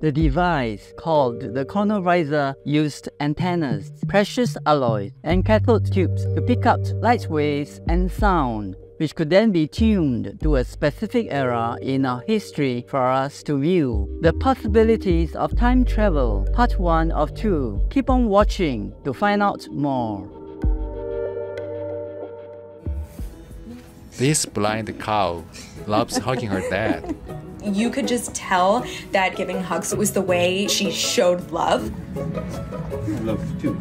The device, called the Chronoriser, used antennas, precious alloys, and cathode tubes to pick up light waves and sound, which could then be tuned to a specific era in our history for us to view. The Possibilities of Time Travel, Part 1 of 2. Keep on watching to find out more. This blind cow loves hugging her dad. You could just tell that giving hugs was the way she showed love. Love too.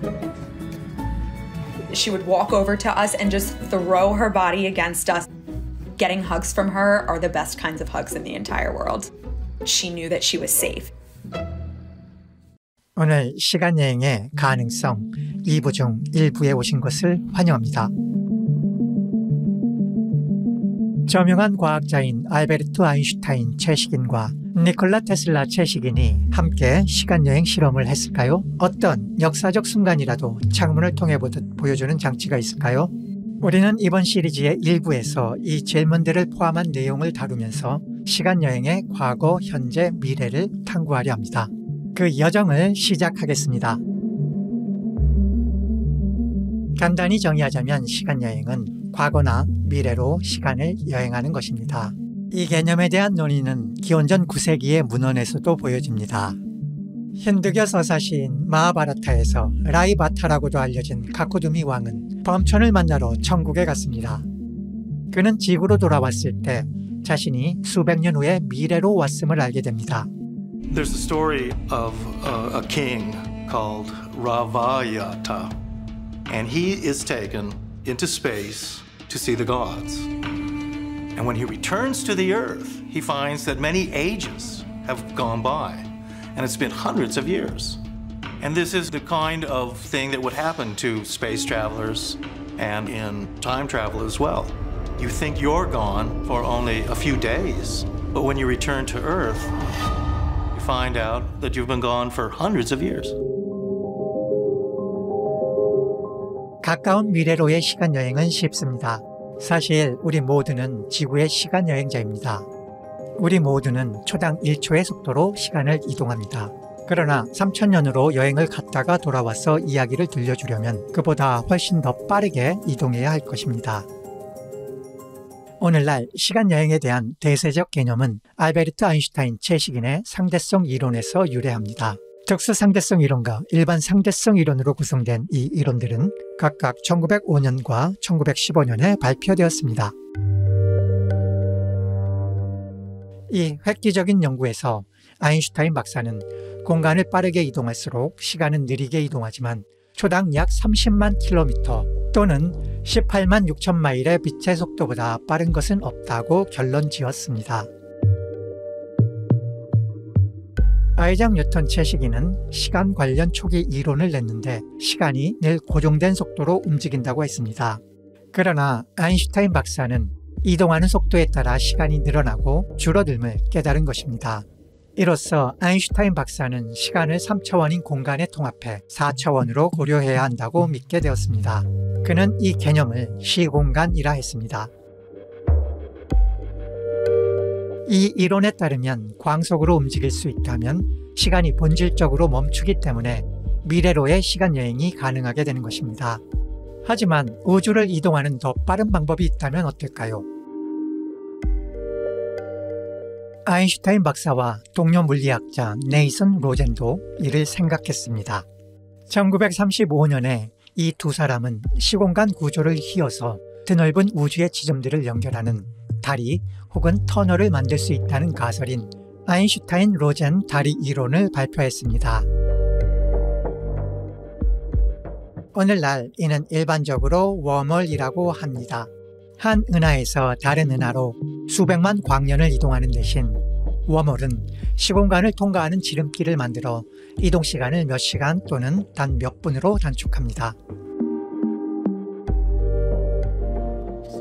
She would walk over to us and just throw her body against us. Getting hugs from her are the best kinds of hugs in the entire world. She knew that she was safe. 오늘 시간여행의 가능성 2부 중 1부에 오신 것을 환영합니다. 저명한 과학자인 알베르트 아인슈타인 최식인과 니콜라 테슬라 최식인이 함께 시간여행 실험을 했을까요? 어떤 역사적 순간이라도 창문을 통해 보듯 보여주는 장치가 있을까요? 우리는 이번 시리즈의 일부에서 이 질문들을 포함한 내용을 다루면서 시간여행의 과거, 현재, 미래를 탐구하려 합니다. 그 여정을 시작하겠습니다. 간단히 정의하자면 시간여행은 과거나 미래로 시간을 여행하는 것입니다. 이 개념에 대한 논의는 기원전 9세기의 문헌에서도 보여집니다. 힌두교 서사시인 마하바라타에서 라이바타라고도 알려진 가코두미 왕은 범천을 만나러 천국에 갔습니다. 그는 지구로 돌아왔을 때 자신이 수백 년 후에 미래로 왔음을 알게 됩니다. There's a story of a king called Ravayata, and he is taken into space to see the gods. And when he returns to the earth, he finds that many ages have gone by, and it's been hundreds of years. And this is the kind of thing that would happen to space travelers and in time travel as well. You think you're gone for only a few days, but when you return to Earth, you find out that you've been gone for hundreds of years. 가까운 미래로의 시간여행은 쉽습니다. 사실 우리 모두는 지구의 시간여행자입니다. 우리 모두는 초당 1초의 속도로 시간을 이동합니다. 그러나 3000년으로 여행을 갔다가 돌아와서 이야기를 들려주려면 그보다 훨씬 더 빠르게 이동해야 할 것입니다. 오늘날 시간여행에 대한 대세적 개념은 알베르트 아인슈타인 최식인의 상대성 이론에서 유래합니다. 특수상대성 이론과 일반 상대성 이론으로 구성된 이 이론들은 각각 1905년과 1915년에 발표되었습니다. 이 획기적인 연구에서 아인슈타인 박사는 공간을 빠르게 이동할수록 시간은 느리게 이동하지만 초당 약 30만 킬로미터 또는 18만 6천 마일의 빛의 속도보다 빠른 것은 없다고 결론 지었습니다. 아이작 뉴턴 최식인은 시간 관련 초기 이론을 냈는데 시간이 늘 고정된 속도로 움직인다고 했습니다. 그러나 아인슈타인 박사는 이동하는 속도에 따라 시간이 늘어나고 줄어듦을 깨달은 것입니다. 이로써 아인슈타인 박사는 시간을 3차원인 공간에 통합해 4차원으로 고려해야 한다고 믿게 되었습니다. 그는 이 개념을 시공간이라 했습니다. 이 이론에 따르면 광속으로 움직일 수 있다면 시간이 본질적으로 멈추기 때문에 미래로의 시간여행이 가능하게 되는 것입니다. 하지만 우주를 이동하는 더 빠른 방법이 있다면 어떨까요? 아인슈타인 박사와 동료 물리학자 네이선 로젠도 이를 생각했습니다. 1935년에 이 두 사람은 시공간 구조를 휘어서 드넓은 우주의 지점들을 연결하는 다리 혹은 터널을 만들 수 있다는 가설인 아인슈타인 로젠 다리 이론을 발표했습니다. 오늘날 이는 일반적으로 웜홀이라고 합니다. 한 은하에서 다른 은하로 수백만 광년을 이동하는 대신 웜홀은 시공간을 통과하는 지름길을 만들어 이동시간을 몇 시간 또는 단 몇 분으로 단축합니다.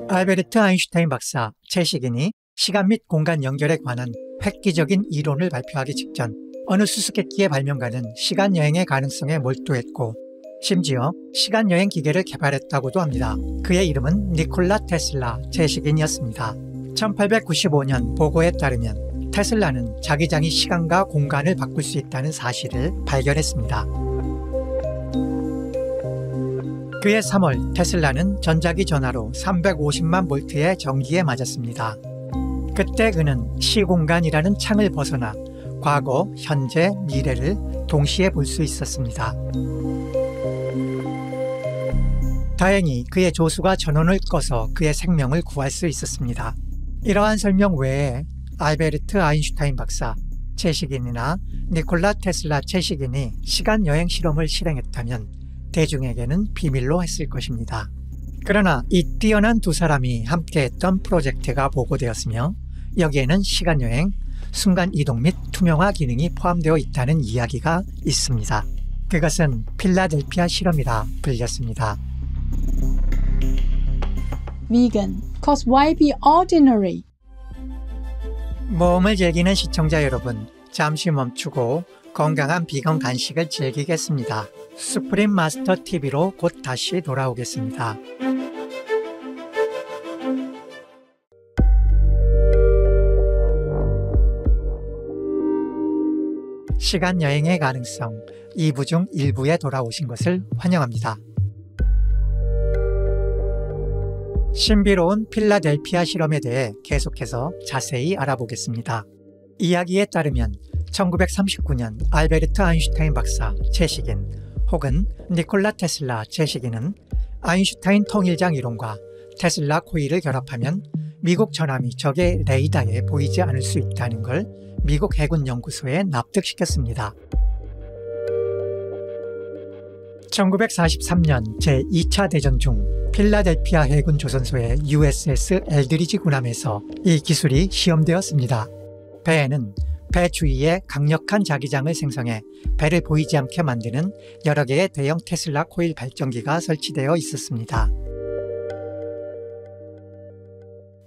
알베르트 아인슈타인 박사 최식인이 시간 및 공간 연결에 관한 획기적인 이론을 발표하기 직전 어느 수수께끼의 발명가는 시간여행의 가능성에 몰두했고 심지어 시간여행 기계를 개발했다고도 합니다. 그의 이름은 니콜라 테슬라 최식인이었습니다. 1895년 보고에 따르면 테슬라는 자기장이 시간과 공간을 바꿀 수 있다는 사실을 발견했습니다. 그해 3월 테슬라는 전자기 전화로 350만 볼트의 전기에 맞았습니다. 그때 그는 시공간이라는 창을 벗어나 과거, 현재, 미래를 동시에 볼 수 있었습니다. 다행히 그의 조수가 전원을 꺼서 그의 생명을 구할 수 있었습니다. 이러한 설명 외에 알베르트 아인슈타인 박사, 채식인이나 니콜라 테슬라 채식인이 시간여행 실험을 실행했다면 대중에게는 비밀로 했을 것입니다. 그러나 이 뛰어난 두 사람이 함께했던 프로젝트가 보고되었으며 여기에는 시간여행, 순간이동 및 투명화 기능이 포함되어 있다는 이야기가 있습니다. 그것은 필라델피아 실험이라 불렸습니다. Vegan, cause why be ordinary? 모험을 즐기는 시청자 여러분, 잠시 멈추고 건강한 비건 간식을 즐기겠습니다. 수프림 마스터 TV로 곧 다시 돌아오겠습니다. 시간 여행의 가능성 2부 중 1부에 돌아오신 것을 환영합니다. 신비로운 필라델피아 실험에 대해 계속해서 자세히 알아보겠습니다. 이야기에 따르면 1939년 알베르트 아인슈타인 박사 채식인 혹은 니콜라 테슬라 채식인은 아인슈타인 통일장 이론과 테슬라 코일을 결합하면 미국 전함이 적의 레이더에 보이지 않을 수 있다는 걸 미국 해군 연구소에 납득시켰습니다. 1943년 제2차 대전 중 필라델피아 해군 조선소의 USS 엘드리지 군함에서 이 기술이 시험되었습니다. 배에는 배 주위에 강력한 자기장을 생성해 배를 보이지 않게 만드는 여러 개의 대형 테슬라 코일 발전기가 설치되어 있었습니다.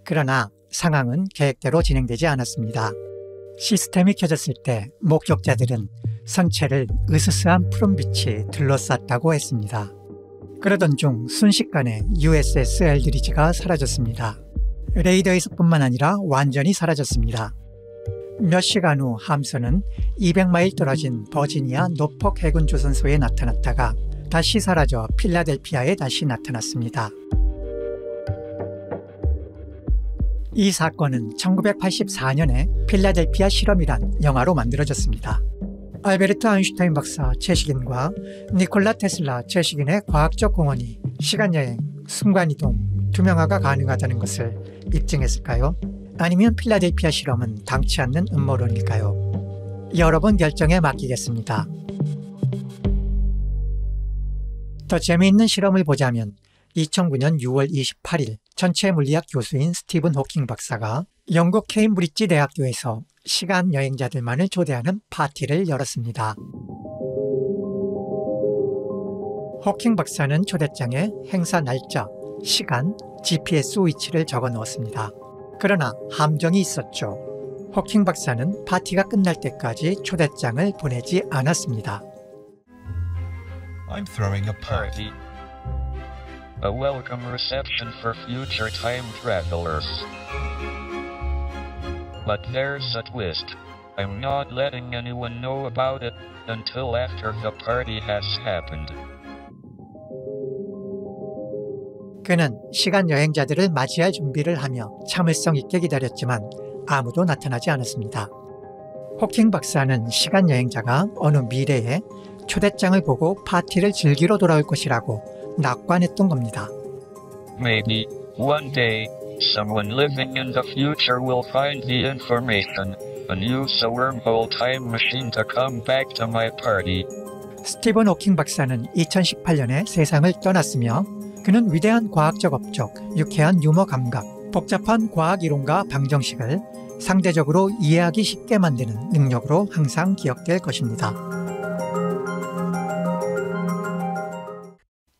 그러나 상황은 계획대로 진행되지 않았습니다. 시스템이 켜졌을 때 목격자들은 선체를 으스스한 푸른빛이 둘러쌌다고 했습니다. 그러던 중 순식간에 USS 엘드리지가 사라졌습니다. 레이더에서뿐만 아니라 완전히 사라졌습니다. 몇 시간 후 함선은 200마일 떨어진 버지니아 노폭 해군 조선소에 나타났다가 다시 사라져 필라델피아에 다시 나타났습니다. 이 사건은 1984년에 필라델피아 실험이란 영화로 만들어졌습니다. 알베르트 아인슈타인 박사 채식인과 니콜라 테슬라 채식인의 과학적 공헌이 시간여행, 순간이동, 투명화가 가능하다는 것을 입증했을까요? 아니면 필라델피아 실험은 당치 않는 음모론일까요? 여러분 결정에 맡기겠습니다. 더 재미있는 실험을 보자면 2009년 6월 28일 전체 물리학 교수인 스티븐 호킹 박사가 영국 케임브리지 대학교에서 시간 여행자들만을 초대하는 파티를 열었습니다. 호킹 박사는 초대장에 행사 날짜, 시간, GPS 위치를 적어 넣었습니다. 그러나 함정이 있었죠. 호킹 박사는 파티가 끝날 때까지 초대장을 보내지 않았습니다. I'm throwing a party. A welcome reception for future time travelers. But there's a twist. I'm not letting anyone know about it until after the party has happened. 그는 시간 여행자들을 맞이할 준비를 하며 참을성 있게 기다렸지만 아무도 나타나지 않았습니다. 호킹 박사는 시간 여행자가 어느 미래에 초대장을 보고 파티를 즐기러 돌아올 것이라고 낙관했던 겁니다. Maybe, one day, someone living in the future will find the information and use a wormhole time machine to come back to my party. 스티븐 호킹 박사는 2018년에 세상을 떠났으며 그는 위대한 과학적 업적, 유쾌한 유머 감각, 복잡한 과학 이론과 방정식을 상대적으로 이해하기 쉽게 만드는 능력으로 항상 기억될 것입니다.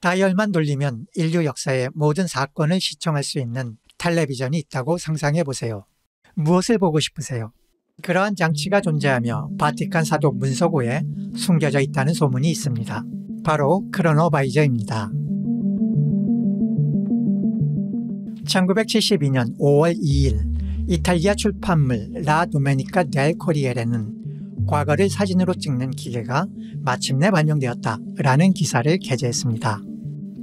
다이얼만 돌리면 인류 역사의 모든 사건을 시청할 수 있는 텔레비전이 있다고 상상해 보세요. 무엇을 보고 싶으세요? 그러한 장치가 존재하며 바티칸 사도 문서고에 숨겨져 있다는 소문이 있습니다. 바로 크로노바이저입니다. 1972년 5월 2일 이탈리아 출판물 라 도메니카 델 코리에레는 과거를 사진으로 찍는 기계가 마침내 발명되었다라는 기사를 게재했습니다.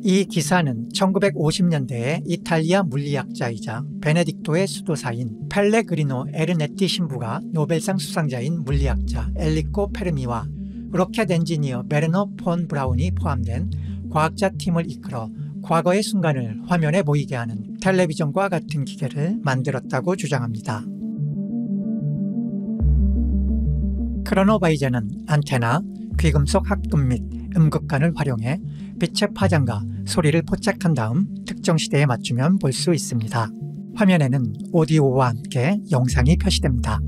이 기사는 1950년대에 이탈리아 물리학자이자 베네딕토의 수도사인 펠레그리노 에르네티 신부가 노벨상 수상자인 물리학자 엘리코 페르미와 로켓 엔지니어 베르너 폰 브라운이 포함된 과학자 팀을 이끌어 과거의 순간을 화면에 보이게 하는 텔레비전과 같은 기계를 만들었다고 주장합니다. 크로노바이저는 안테나, 귀금속 합금 및 음극관을 활용해 빛의 파장과 소리를 포착한 다음 특정 시대에 맞추면 볼 수 있습니다. 화면에는 오디오와 함께 영상이 표시됩니다.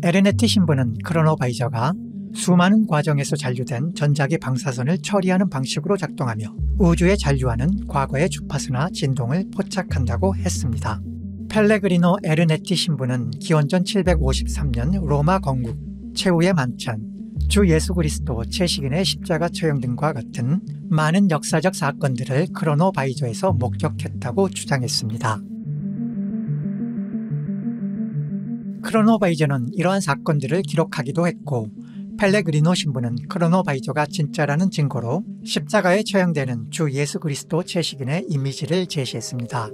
에르네티 신부는 크로노바이저가 수많은 과정에서 잔류된 전자기 방사선을 처리하는 방식으로 작동하며 우주에 잔류하는 과거의 주파수나 진동을 포착한다고 했습니다. 펠레그리노 에르네티 신부는 기원전 753년 로마 건국, 최후의 만찬, 주 예수 그리스도 채식인의 십자가 처형 등과 같은 많은 역사적 사건들을 크로노바이저에서 목격했다고 주장했습니다. 크로노바이저는 이러한 사건들을 기록하기도 했고 펠레그리노 신부는 크로노바이저가 진짜라는 증거로 십자가에 처형되는 주 예수 그리스도 채식인의 이미지를 제시했습니다.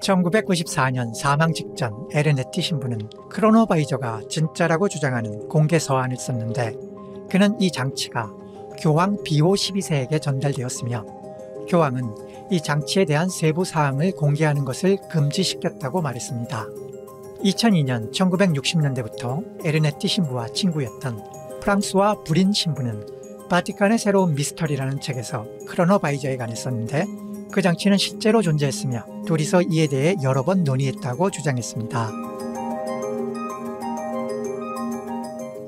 1994년 사망 직전 에르네티 신부는 크로노바이저가 진짜라고 주장하는 공개 서한을 썼는데 그는 이 장치가 교황 비오 12세에게 전달되었으며 교황은 이 장치에 대한 세부 사항을 공개하는 것을 금지시켰다고 말했습니다. 2002년 1960년대부터 에르네티 신부와 친구였던 프랑스와 브린 신부는 바티칸의 새로운 미스터리라는 책에서 크로노바이저에 관해 썼는데 그 장치는 실제로 존재했으며 둘이서 이에 대해 여러 번 논의했다고 주장했습니다.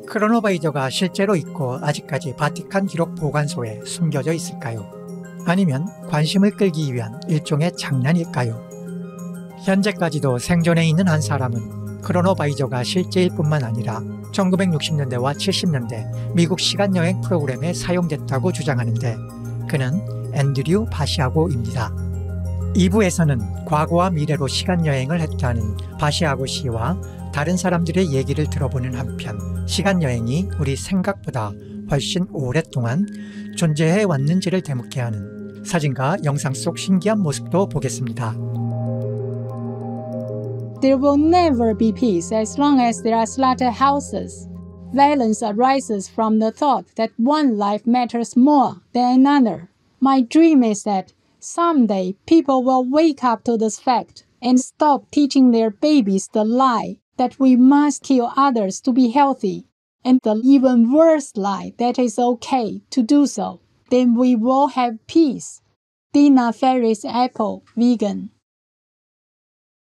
크로노바이저가 실제로 있고 아직까지 바티칸 기록 보관소에 숨겨져 있을까요? 아니면 관심을 끌기 위한 일종의 장난일까요? 현재까지도 생존해 있는 한 사람은 크로노바이저가 실제일 뿐만 아니라 1960년대와 70년대 미국 시간여행 프로그램에 사용됐다고 주장하는데 그는 앤드류 바시아고입니다. 2부에서는 과거와 미래로 시간여행을 했다는 바시아고 씨와 다른 사람들의 얘기를 들어보는 한편 시간여행이 우리 생각보다 훨씬 오랫동안 존재해 왔는지를 되묻게 하는 사진과 영상 속 신기한 모습도 보겠습니다. There will never be peace as long as there are slaughterhouses. Violence arises from the thought that one life matters more than another. My dream is that someday people will wake up to this fact and stop teaching their babies the lie that we must kill others to be healthy, and the even worse lie that it's okay to do so. Then we will have peace. Dina Ferris Apple, vegan.